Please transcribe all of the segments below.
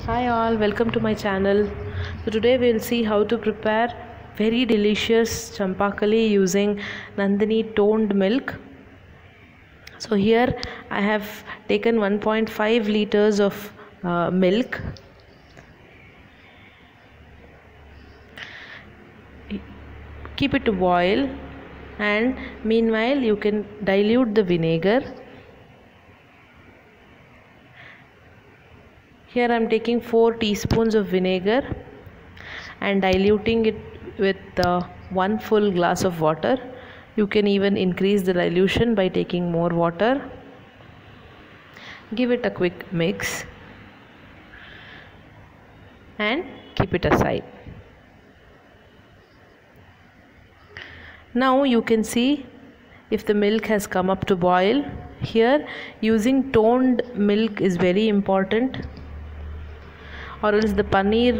Hi all, welcome to my channel. So today we'll see how to prepare very delicious champakali using Nandini toned milk. So here I have taken 1.5 liters of milk. Keep it to boil, and meanwhile you can dilute the vinegar. Here I am taking 4 teaspoons of vinegar and diluting it with 1 full glass of water. You can even increase the dilution by taking more water. Give it a quick mix and keep it aside. Now you can see if the milk has come up to boil. Here using toned milk is very important, or else the paneer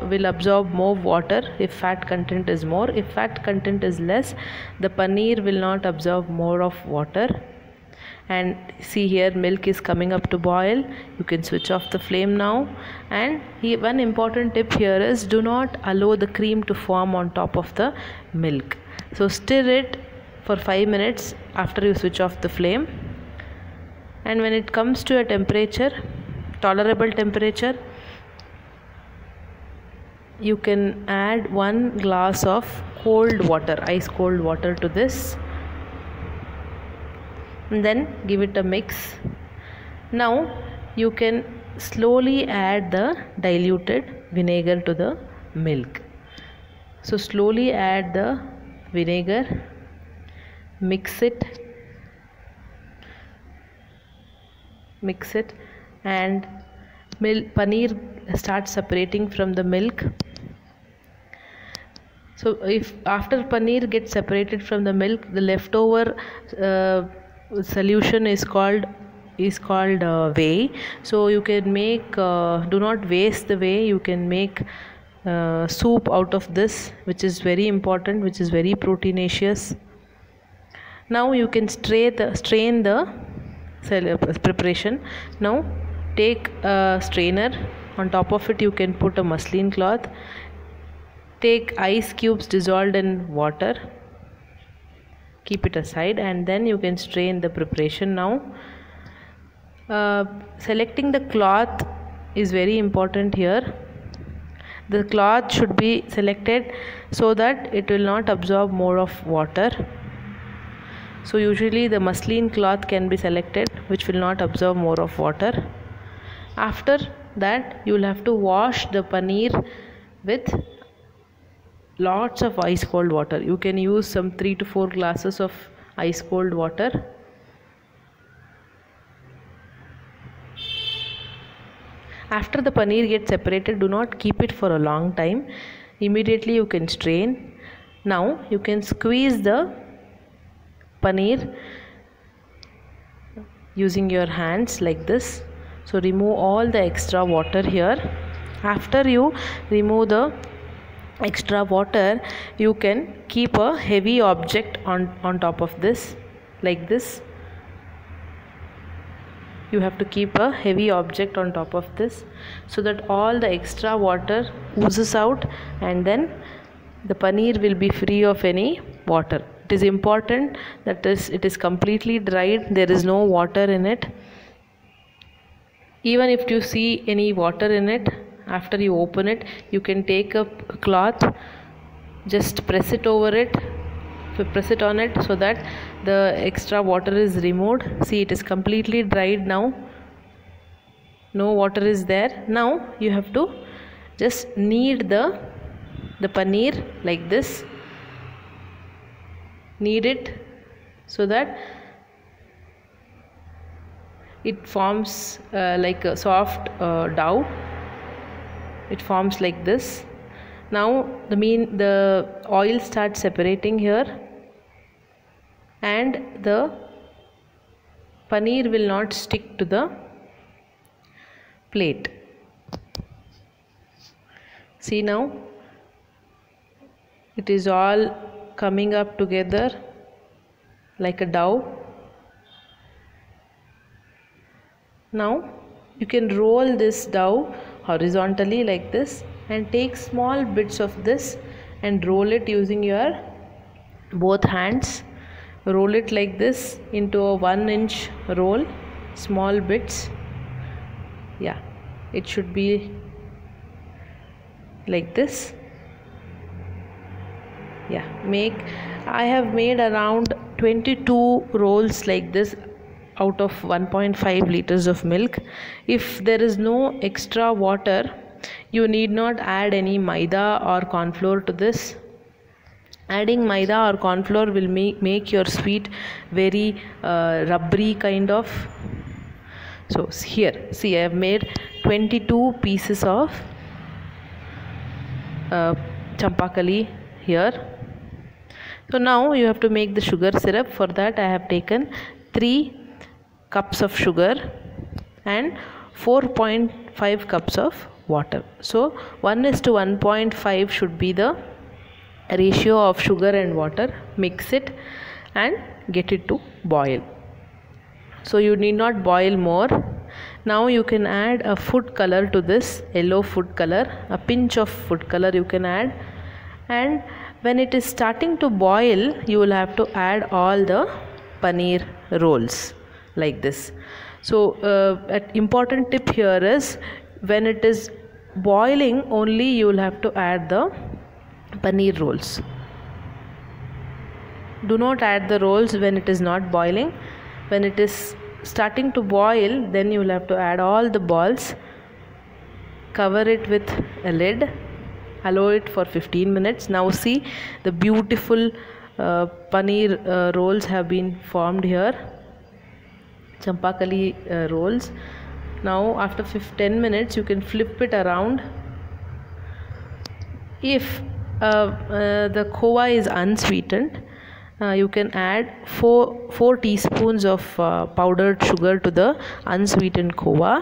will absorb more water if fat content is more. If fat content is less, the paneer will not absorb more of water. And see, here milk is coming up to boil. You can switch off the flame now. And one important tip here is, do not allow the cream to form on top of the milk. So stir it for 5 minutes after you switch off the flame. And when it comes to a temperature, tolerable temperature, you can add 1 glass of cold water, ice cold water to this, and then give it a mix. Now you can slowly add the diluted vinegar to the milk. So slowly add the vinegar, mix it, and paneer starts separating from the milk. So if after paneer gets separated from the milk, the leftover solution is called whey. So you can make, do not waste the whey. You can make soup out of this, which is very important, which is very proteinaceous. Now you can strain the preparation. Now take a strainer. On top of it you can put a muslin cloth. Take ice cubes dissolved in water. Keep it aside, and then you can strain the preparation. Now selecting the cloth is very important here. The cloth should be selected so that it will not absorb more of water. So usually the muslin cloth can be selected, which will not absorb more of water. After that you will have to wash the paneer with lots of ice cold water. You can use some 3 to 4 glasses of ice cold water. After the paneer gets separated, do not keep it for a long time. Immediately you can strain. Now you can squeeze the paneer using your hands like this. So remove all the extra water here. After you remove the extra water, you can keep a heavy object on top of this, like this. You have to keep a heavy object on top of this so that all the extra water oozes out, and then the paneer will be free of any water. It is important that it is completely dried. There is no water in it. Even if you see any water in it, after you open it, you can take a cloth, just press it on it so that the extra water is removed. See, it is completely dried now. No water is there. Now you have to just knead the paneer like this. Knead it so that it forms like a soft dough. It forms like this. Now the oil starts separating here, and the paneer will not stick to the plate. See, now it is all coming up together like a dough. Now you can roll this dough horizontally like this, and take small bits of this and roll it using your both hands. Roll it like this into a 1-inch roll, small bits. Yeah, it should be like this. Yeah, I have made around 22 rolls like this out of 1.5 liters of milk. If there is no extra water, you need not add any maida or corn flour to this. Adding maida or corn flour will make your sweet very rubbery kind of. So here, see, I have made 22 pieces of champakali here. So now you have to make the sugar syrup. For that I have taken 3 cups of sugar and 4.5 cups of water. So 1:1.5 should be the ratio of sugar and water. Mix it and get it to boil. So you need not boil more. Now you can add a food color to this, yellow food color, a pinch of food color you can add, and when it is starting to boil, you will have to add all the paneer rolls like this. So an important tip here is, when it is boiling only you will have to add the paneer rolls. Do not add the rolls when it is not boiling. When it is starting to boil, then you will have to add all the balls. Cover it with a lid. Allow it for 15 minutes. Now see, the beautiful paneer rolls have been formed here. Champakali rolls. Now after 10 minutes you can flip it around. If the khova is unsweetened, you can add 4 teaspoons of powdered sugar to the unsweetened khova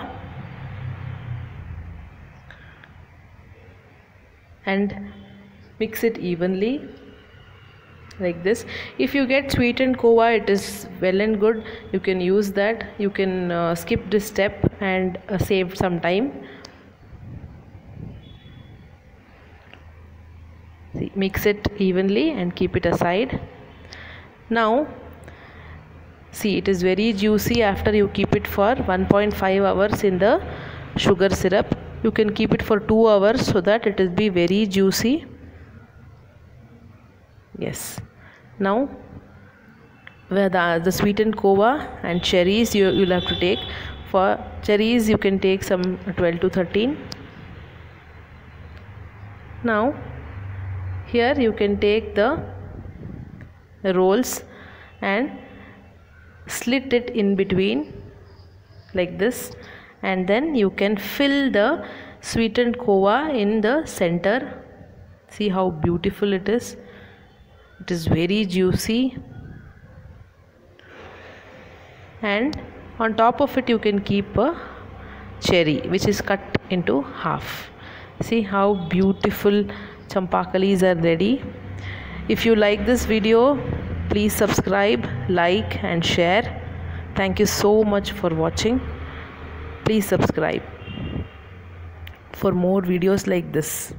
and mix it evenly like this. If you get sweetened khova, it is well and good. You can use that. You can skip this step and save some time. See, mix it evenly and keep it aside. Now see, it is very juicy after you keep it for 1.5 hours in the sugar syrup. You can keep it for 2 hours so that it will be very juicy. Yes. Now where the sweetened khova and cherries you'll have to take. For cherries you can take some 12 to 13. Now here you can take the rolls and slit it in between like this, and then you can fill the sweetened khova in the center. See how beautiful it is. It is very juicy, and on top of it you can keep a cherry which is cut into half. See how beautiful champakalis are ready. If you like this video, please subscribe, like and share. Thank you so much for watching. Please subscribe for more videos like this.